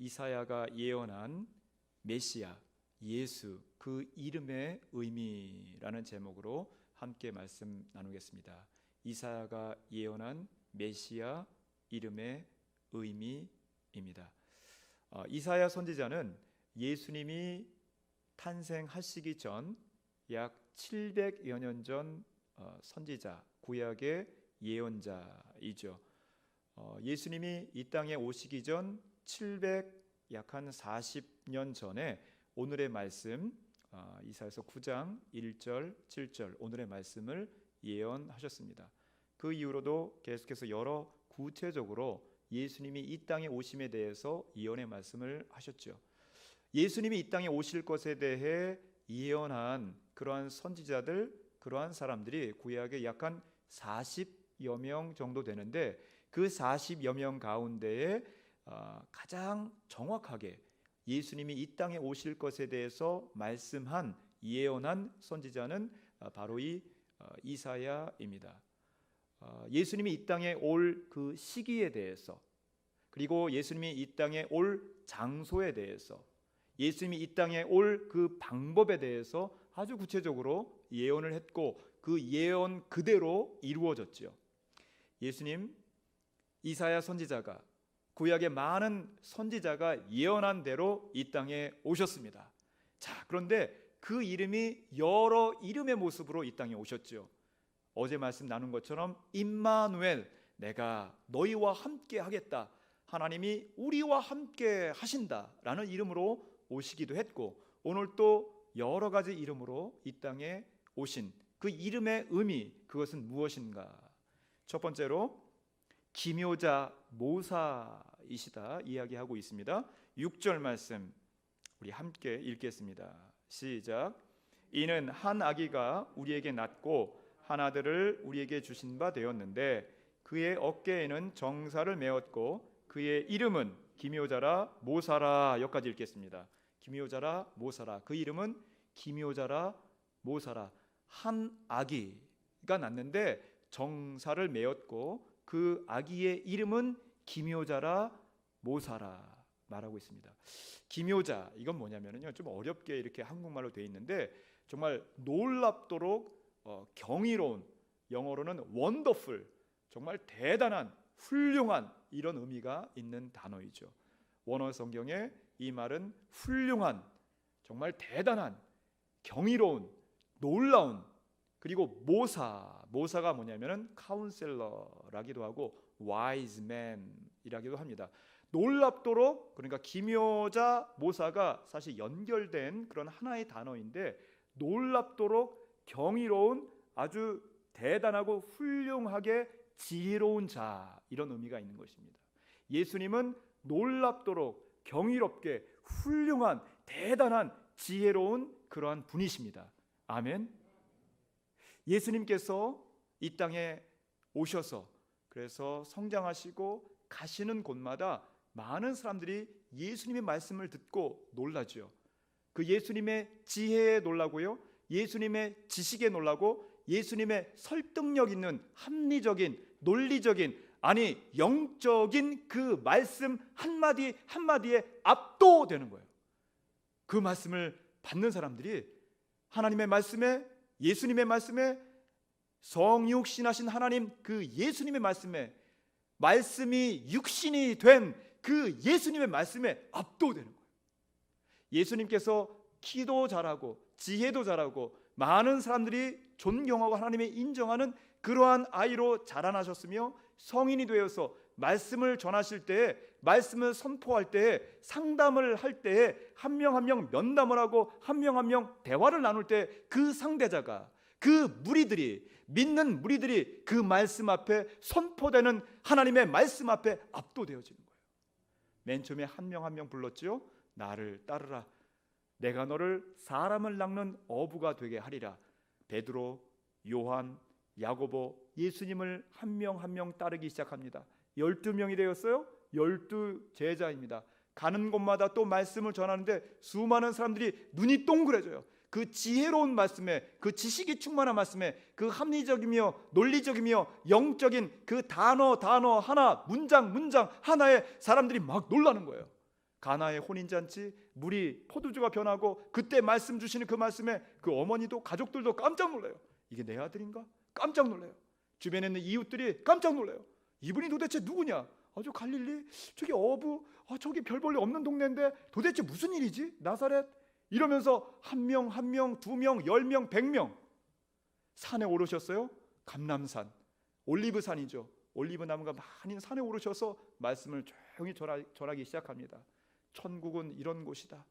이사야가 예언한 메시아 예수 그 이름의 의미라는 제목으로 함께 말씀 나누겠습니다. 이사야가 예언한 메시아 이름의 의미입니다. 이사야 선지자는 예수님이 탄생하시기 전 약 700여 년 전 선지자, 구약의 예언자이죠. 예수님이 이 땅에 오시기 전 700약 한 40년 전에 오늘의 말씀 이사야서 9장 1절 7절 오늘의 말씀을 예언하셨습니다. 그 이후로도 계속해서 여러 구체적으로 예수님이 이 땅에 오심에 대해서 예언의 말씀을 하셨죠. 예수님이 이 땅에 오실 것에 대해 예언한 그러한 선지자들, 그러한 사람들이 구약에 약 한 40여 명 정도 되는데 그 40여 명 가운데에 가장 정확하게 예수님이 이 땅에 오실 것에 대해서 말씀한 예언한 선지자는 바로 이 이사야입니다. 예수님이 이 땅에 올 그 시기에 대해서, 그리고 예수님이 이 땅에 올 장소에 대해서, 예수님이 이 땅에 올 그 방법에 대해서 아주 구체적으로 예언을 했고 그 예언 그대로 이루어졌죠. 예수님, 이사야 선지자가, 구약의 많은 선지자가 예언한 대로 이 땅에 오셨습니다. 자, 그런데 그 이름이 여러 이름의 모습으로 이 땅에 오셨죠. 어제 말씀 나눈 것처럼 임마누엘, 내가 너희와 함께 하겠다, 하나님이 우리와 함께 하신다라는 이름으로 오시기도 했고, 오늘 또 여러 가지 이름으로 이 땅에 오신 그 이름의 의미, 그것은 무엇인가? 첫 번째로 기묘자 모사이시다 이야기하고 있습니다. 6절 말씀 우리 함께 읽겠습니다. 시작. 이는 한 아기가 우리에게 낳고 한 아들을 우리에게 주신 바 되었는데 그의 어깨에는 정사를 메었고 그의 이름은 기묘자라 모사라. 여기까지 읽겠습니다. 기묘자라 모사라. 그 이름은 기묘자라 모사라. 한 아기가 낳는데 정사를 메었고 그 아기의 이름은 기묘자라 모사라 말하고 있습니다. 기묘자, 이건 뭐냐면요, 좀 어렵게 이렇게 한국말로 되어 있는데 정말 놀랍도록 경이로운, 영어로는 wonderful, 정말 대단한, 훌륭한, 이런 의미가 있는 단어이죠. 원어 성경에 이 말은 훌륭한, 정말 대단한, 경이로운, 놀라운, 그리고 모사가 뭐냐면은 카운셀러라기도 하고 wise man이라기도 합니다. 놀랍도록, 그러니까 기묘자 모사가 사실 연결된 그런 하나의 단어인데 놀랍도록 경이로운, 아주 대단하고 훌륭하게 지혜로운 자, 이런 의미가 있는 것입니다. 예수님은 놀랍도록 경이롭게 훌륭한, 대단한, 지혜로운 그러한 분이십니다. 아멘. 예수님께서 이 땅에 오셔서 그래서 성장하시고 가시는 곳마다 많은 사람들이 예수님의 말씀을 듣고 놀라죠. 그 예수님의 지혜에 놀라고요, 예수님의 지식에 놀라고, 예수님의 설득력 있는 합리적인, 논리적인, 아니 영적인 그 말씀 한마디 한마디에 압도되는 거예요. 그 말씀을 받는 사람들이 하나님의 말씀에, 예수님의 말씀에, 성육신하신 하나님 그 예수님의 말씀에, 말씀이 육신이 된 그 예수님의 말씀에 압도되는 거예요. 예수님께서 키도 잘하고 지혜도 잘하고 많은 사람들이 존경하고 하나님의 인정하는 그러한 아이로 자라나셨으며 성인이 되어서 말씀을 전하실 때에, 말씀을 선포할 때에, 상담을 할 때에 한 명 한 명 면담을 하고 한 명 한 명 대화를 나눌 때 그 상대자가, 그 무리들이, 믿는 무리들이 그 말씀 앞에, 선포되는 하나님의 말씀 앞에 압도되어지는 거예요. 맨 처음에 한 명 한 명 불렀지요. 나를 따르라, 내가 너를 사람을 낚는 어부가 되게 하리라. 베드로, 요한, 야고보, 예수님을 한 명 한 명 따르기 시작합니다. 12명이 되었어요. 12제자입니다. 가는 곳마다 또 말씀을 전하는데 수많은 사람들이 눈이 동그래져요. 그 지혜로운 말씀에, 그 지식이 충만한 말씀에, 그 합리적이며 논리적이며 영적인 그 단어 하나, 문장 하나에 사람들이 막 놀라는 거예요. 가나의 혼인잔치, 물이 포도주가 변하고 그때 말씀 주시는 그 말씀에 그 어머니도 가족들도 깜짝 놀라요. 이게 내 아들인가? 깜짝 놀라요. 주변에 있는 이웃들이 깜짝 놀라요. 이분이 도대체 누구냐? 저 갈릴리, 저기 어부, 저기 별 볼일 없는 동네인데 도대체 무슨 일이지? 나사렛? 이러면서 한 명, 한 명, 2명, 10명, 100명 산에 오르셨어요. 감람산, 올리브산이죠. 올리브 나무가 많이 산에 오르셔서 말씀을 조용히 전하기 시작합니다. 천국은 이런 곳이다.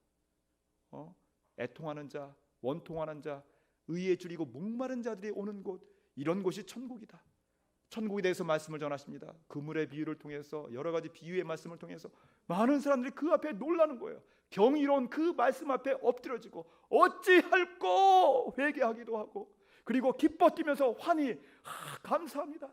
애통하는 자, 원통하는 자, 의에 줄이고 목마른 자들이 오는 곳, 이런 곳이 천국이다. 천국에 대해서 말씀을 전하십니다. 그물의 비유를 통해서, 여러 가지 비유의 말씀을 통해서 많은 사람들이 그 앞에 놀라는 거예요. 경이로운 그 말씀 앞에 엎드려지고 어찌할꼬 회개하기도 하고, 그리고 기뻐 뛰면서 환히 감사합니다.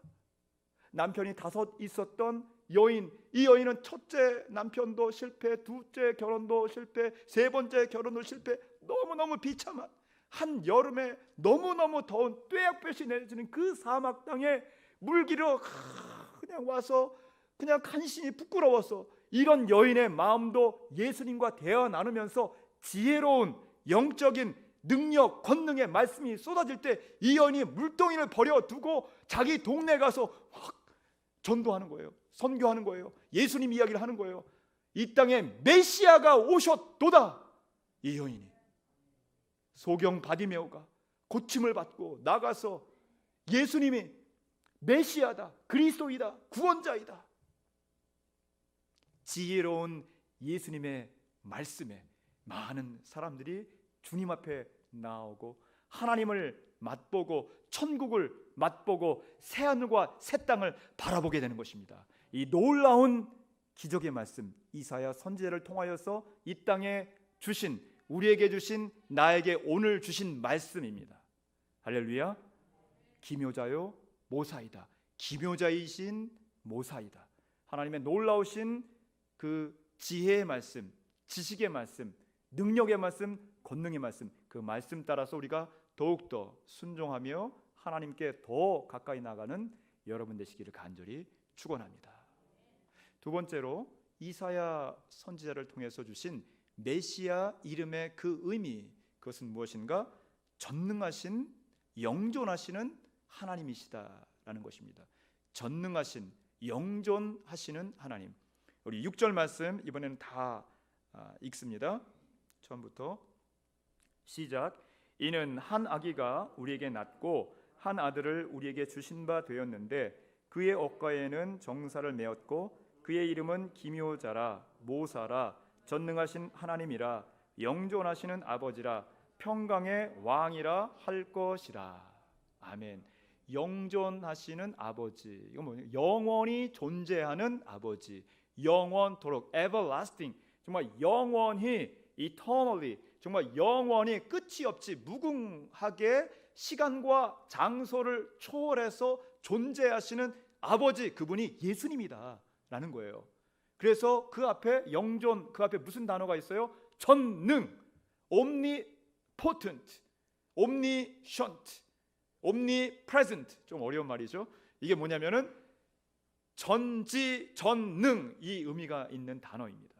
남편이 5 있었던 여인, 이 여인은 첫째 남편도 실패, 둘째 결혼도 실패, 3번째 결혼도 실패, 너무너무 비참한 한 여름에 너무너무 더운 뙤약볕이 내리는 그 사막 땅에 물기로 그냥 와서 그냥 간신히 부끄러워서, 이런 여인의 마음도 예수님과 대화 나누면서 지혜로운 영적인 능력, 권능의 말씀이 쏟아질 때 이 여인이 물동이를 버려두고 자기 동네 가서 확 전도하는 거예요. 선교하는 거예요. 예수님 이야기를 하는 거예요. 이 땅에 메시아가 오셨도다. 이 여인이 소경 바디메오가 고침을 받고 나가서 예수님이 메시아다, 그리스도이다, 구원자이다. 지혜로운 예수님의 말씀에 많은 사람들이 주님 앞에 나오고 하나님을 맛보고 천국을 맛보고 새하늘과 새 땅을 바라보게 되는 것입니다. 이 놀라운 기적의 말씀, 이사야 선지자를 통하여서 이 땅에 주신, 우리에게 주신, 나에게 오늘 주신 말씀입니다. 할렐루야. 기묘자요 모사이다. 기묘자이신 모사이다. 하나님의 놀라우신 그 지혜의 말씀, 지식의 말씀, 능력의 말씀, 권능의 말씀, 그 말씀 따라서 우리가 더욱더 순종하며 하나님께 더 가까이 나가는 여러분 되시기를 간절히 축원합니다. 두 번째로 이사야 선지자를 통해서 주신 메시아 이름의 그 의미, 그것은 무엇인가? 전능하신, 영존하시는 하나님이시다라는 것입니다. 전능하신, 영존하시는 하나님. 우리 6절 말씀 이번에는 다 읽습니다. 처음부터 시작. 이는 한 아기가 우리에게 낳고 한 아들을 우리에게 주신 바 되었는데 그의 옷가에는 정사를 메었고 그의 이름은 기묘자라, 모사라, 전능하신 하나님이라, 영존하시는 아버지라, 평강의 왕이라 할 것이라. 아멘. 영존하시는 아버지, 이거 뭐예요? 영원히 존재하는 아버지, 영원토록, everlasting, 정말 영원히, eternally, 정말 영원히 끝이 없이 무궁하게 시간과 장소를 초월해서 존재하시는 아버지, 그분이 예수님이다 라는 거예요. 그래서 그 앞에 영존, 그 앞에 무슨 단어가 있어요? 전능, omnipotent, omniscient, omnipresent. 좀 어려운 말이죠. 이게 뭐냐면은 전지전능, 이 의미가 있는 단어입니다.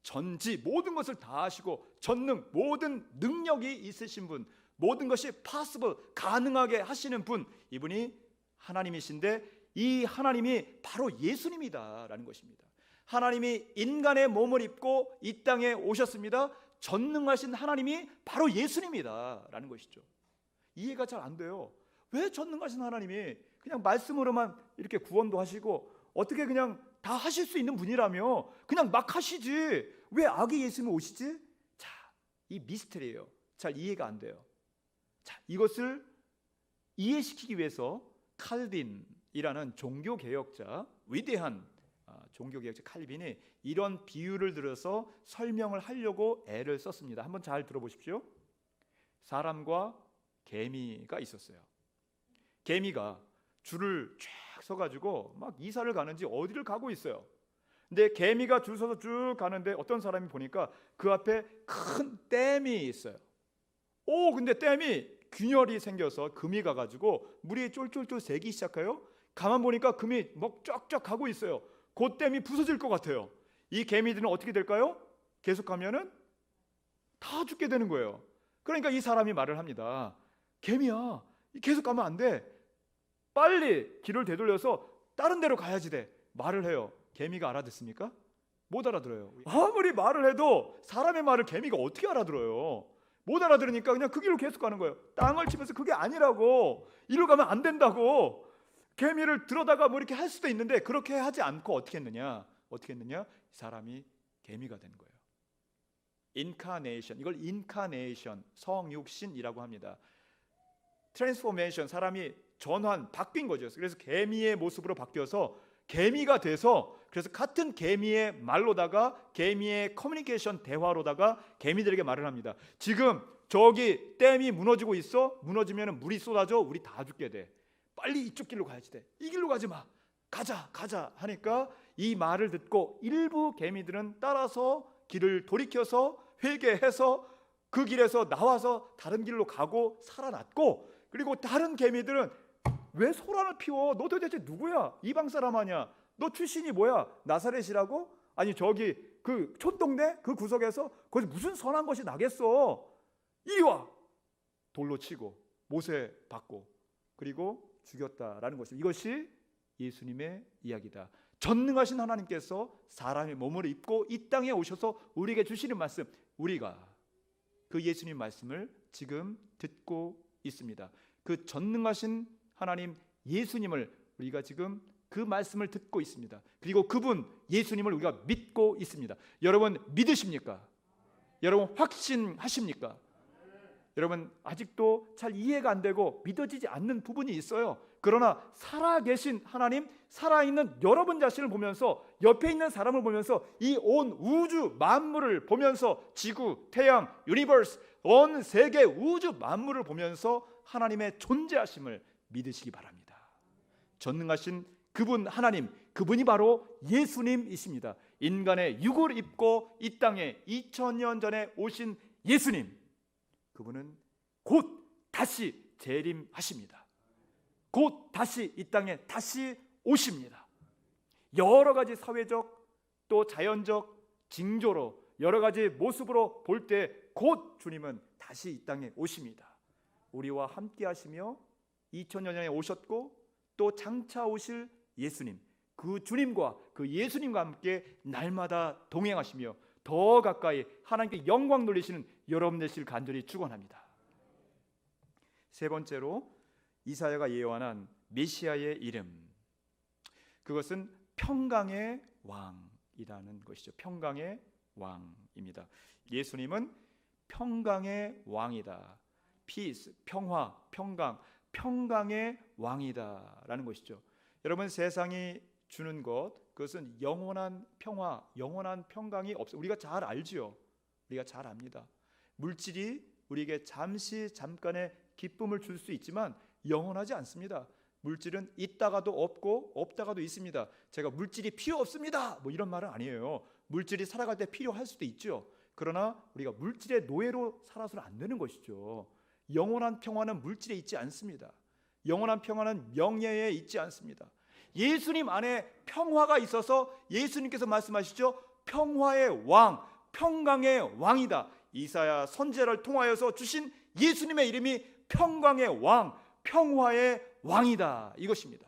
전지, 모든 것을 다 하시고, 전능, 모든 능력이 있으신 분, 모든 것이 possible, 가능하게 하시는 분, 이분이 하나님이신데 이 하나님이 바로 예수님이다라는 것입니다. 하나님이 인간의 몸을 입고 이 땅에 오셨습니다. 전능하신 하나님이 바로 예수님이다라는 것이죠. 이해가 잘 안 돼요. 왜 전능하신 하나님이 그냥 말씀으로만 이렇게 구원도 하시고 어떻게 그냥 다 하실 수 있는 분이라며 그냥 막 하시지, 왜 아기 예수님이 오시지? 자, 이 미스터리예요. 잘 이해가 안 돼요. 자, 이것을 이해시키기 위해서 칼빈이라는 종교개혁자, 위대한 종교개혁자 칼빈이 이런 비유를 들어서 설명을 하려고 애를 썼습니다. 한번 잘 들어보십시오. 사람과 개미가 있었어요. 개미가 줄을 쫙 서가지고 막 이사를 가는지 어디를 가고 있어요. 근데 개미가 줄 서서 쭉 가는데 어떤 사람이 보니까 그 앞에 큰 댐이 있어요. 근데 댐이 균열이 생겨서 금이 가가지고 물이 쫄쫄쫄 새기 시작해요. 가만 보니까 금이 막 쫙쫙 가고 있어요. 그 댐이 부서질 것 같아요. 이 개미들은 어떻게 될까요? 계속하면은 다 죽게 되는 거예요. 그러니까 이 사람이 말을 합니다. 개미야, 계속 가면 안 돼. 빨리 길을 되돌려서 다른 데로 가야지 돼. 말을 해요. 개미가 알아듣습니까? 못 알아들어요. 아무리 말을 해도 사람의 말을 개미가 어떻게 알아들어요? 못 알아들으니까 그냥 그 길로 계속 가는 거예요. 땅을 치면서 그게 아니라고, 이리로 가면 안 된다고. 개미를 들어다가 뭐 이렇게 할 수도 있는데 그렇게 하지 않고 어떻게 했느냐? 이 사람이 개미가 된 거예요. 인카네이션, 이걸 인카네이션, 성육신이라고 합니다. 트랜스포메이션, 사람이 전환, 바뀐 거죠. 그래서 개미의 모습으로 바뀌어서 개미가 돼서, 그래서 같은 개미의 말로다가, 개미의 커뮤니케이션 대화로다가 개미들에게 말을 합니다. 지금 저기 댐이 무너지고 있어. 무너지면 물이 쏟아져. 우리 다 죽게 돼. 빨리 이쪽 길로 가야지 돼. 이 길로 가지 마. 가자 하니까 이 말을 듣고 일부 개미들은 따라서 길을 돌이켜서 회개해서 그 길에서 나와서 다른 길로 가고 살아났고, 그리고 다른 개미들은 왜 소란을 피워? 너 도대체 누구야? 이방 사람 아니야? 너 출신이 뭐야? 나사렛이라고? 아니 저기 그 촌동네 그 구석에서 거기서 무슨 선한 것이 나겠어? 이리 와! 돌로 치고 못에 박고 그리고 죽였다라는 것입니다. 이것이 예수님의 이야기다. 전능하신 하나님께서 사람의 몸을 입고 이 땅에 오셔서 우리에게 주시는 말씀, 우리가 그 예수님 말씀을 지금 듣고 있습니다. 그 전능하신 하나님 예수님을 우리가 지금 그 말씀을 듣고 있습니다. 그리고 그분 예수님을 우리가 믿고 있습니다. 여러분 믿으십니까? 여러분 확신하십니까? 여러분 아직도 잘 이해가 안 되고 믿어지지 않는 부분이 있어요. 그러나 살아계신 하나님, 살아있는 여러분 자신을 보면서, 옆에 있는 사람을 보면서, 이 온 우주 만물을 보면서, 지구, 태양, 유니버스, 온 세계 우주 만물을 보면서 하나님의 존재하심을 믿으시기 바랍니다. 전능하신 그분 하나님, 그분이 바로 예수님이십니다. 인간의 육을 입고 이 땅에 2000년 전에 오신 예수님, 그분은 곧 다시 재림하십니다. 곧 다시 이 땅에 다시 오십니다. 여러 가지 사회적 또 자연적 징조로 여러 가지 모습으로 볼 때 곧 주님은 다시 이 땅에 오십니다. 우리와 함께 하시며 2000년 전에 오셨고 또 장차 오실 예수님, 그 주님과 그 예수님과 함께 날마다 동행하시며 더 가까이 하나님께 영광 돌리시는 여러분 되시길 간절히 축원합니다. 세 번째로 이사야가 예언한 메시아의 이름, 그것은 평강의 왕이라는 것이죠. 평강의 왕입니다. 예수님은 평강의 왕이다. 피스, 평화, 평강, 평강의 왕이다라는 것이죠. 여러분 세상이 주는 것, 그것은 영원한 평화, 영원한 평강이 없어요. 우리가 잘 알지요. 우리가 잘 압니다. 물질이 우리에게 잠깐의 기쁨을 줄 수 있지만 영원하지 않습니다. 물질은 있다가도 없고 없다가도 있습니다. 제가 물질이 필요 없습니다 뭐 이런 말은 아니에요. 물질이 살아갈 때 필요할 수도 있죠. 그러나 우리가 물질의 노예로 살아서는 안 되는 것이죠. 영원한 평화는 물질에 있지 않습니다. 영원한 평화는 명예에 있지 않습니다. 예수님 안에 평화가 있어서 예수님께서 말씀하시죠. 평화의 왕, 평강의 왕이다. 이사야 선지자를 통하여서 주신 예수님의 이름이 평강의 왕, 평화의 왕이다. 이것입니다.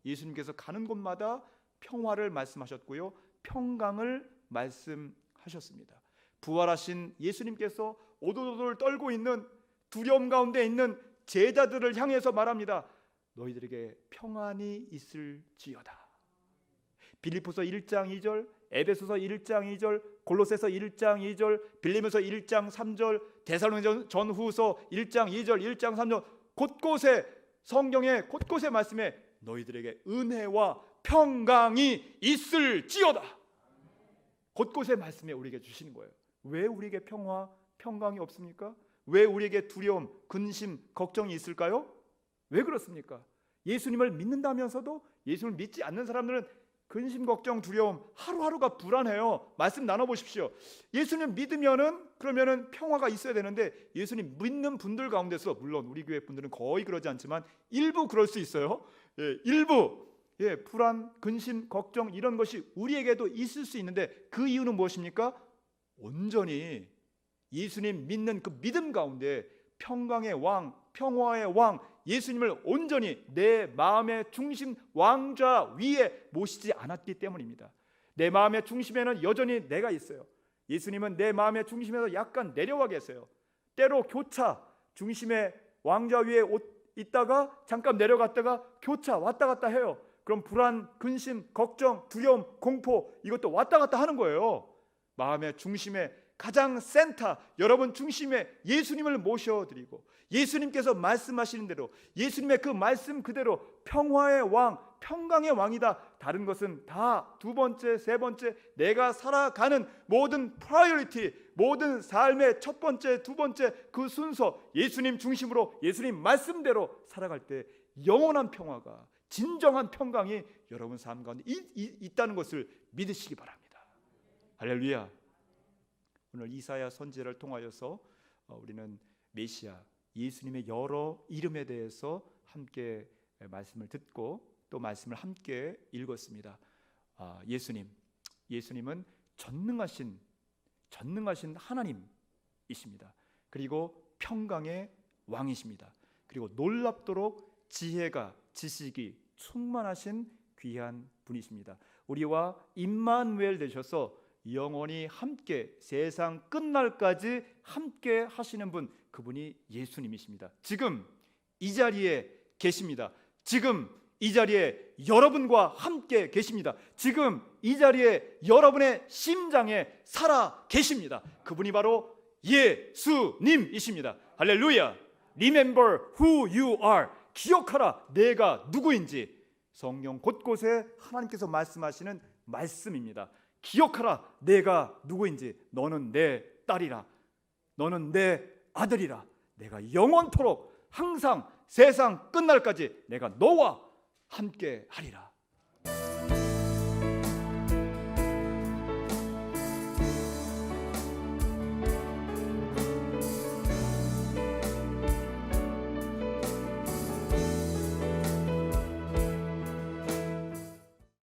예수님께서 가는 곳마다 평화를 말씀하셨고요, 평강을 말씀하셨습니다. 부활하신 예수님께서 오돌오돌 떨고 있는 두려움 가운데 있는 제자들을 향해서 말합니다. 너희들에게 평안이 있을지어다. 빌립보서 1장 2절, 에베소서 1장 2절, 골로새서 1장 2절, 빌리면서 1장 3절, 데살로니가 전후서 1장 2절, 1장 3절, 곳곳에 성경의 곳곳의 말씀에 너희들에게 은혜와 평강이 있을지어다. 곳곳의 말씀에 우리에게 주시는 거예요. 왜 우리에게 평화, 평강이 없습니까? 왜 우리에게 두려움, 근심, 걱정이 있을까요? 왜 그렇습니까? 예수님을 믿는다면서도 예수님을 믿지 않는 사람들은 근심, 걱정, 두려움, 하루하루가 불안해요. 말씀 나눠보십시오. 예수님 믿으면은 그러면은 평화가 있어야 되는데, 예수님 믿는 분들 가운데서, 물론 우리 교회 분들은 거의 그러지 않지만 일부 그럴 수 있어요. 일부 불안, 근심, 걱정 이런 것이 우리에게도 있을 수 있는데, 그 이유는 무엇입니까? 온전히 예수님 믿는 그 믿음 가운데 평강의 왕, 평화의 왕 예수님을 온전히 내 마음의 중심 왕좌 위에 모시지 않았기 때문입니다. 내 마음의 중심에는 여전히 내가 있어요. 예수님은 내 마음의 중심에서 약간 내려와 계세요. 때로 교차, 중심의 왕좌 위에 있다가 잠깐 내려갔다가 교차 왔다 갔다 해요. 그럼 불안, 근심, 걱정, 두려움, 공포 이것도 왔다 갔다 하는 거예요. 마음의 중심에 가장 센터, 여러분 중심에 예수님을 모셔드리고 예수님께서 말씀하시는 대로 예수님의 그 말씀 그대로 평화의 왕, 평강의 왕이다. 다른 것은 다 두 번째, 세 번째 내가 살아가는 모든 프라이어리티, 모든 삶의 첫 번째, 두 번째 그 순서 예수님 중심으로 예수님 말씀대로 살아갈 때 영원한 평화가 진정한 평강이 여러분 삶 가운데 있다는 것을 믿으시기 바랍니다. 할렐루야. 오늘 이사야 선지자를 통하여서 우리는 메시아 예수님의 여러 이름에 대해서 함께 말씀을 듣고 또 말씀을 함께 읽었습니다. 예수님은 전능하신 하나님이십니다. 그리고 평강의 왕이십니다. 그리고 놀랍도록 지혜가 지식이 충만하신 귀한 분이십니다. 우리와 임마누엘 되셔서 영원히 함께 세상 끝날까지 함께 하시는 분, 그분이 예수님이십니다. 지금 이 자리에 계십니다. 지금 이 자리에 여러분과 함께 계십니다. 지금 이 자리에 여러분의 심장에 살아 계십니다. 그분이 바로 예수님이십니다. 할렐루야. Remember who you are. 기억하라 내가 누구인지. 성경 곳곳에 하나님께서 말씀하시는 말씀입니다. 기억하라 내가 누구인지. 너는 내 딸이라, 너는 내 아들이라. 내가 영원토록 항상 세상 끝날까지 내가 너와 함께 하리라.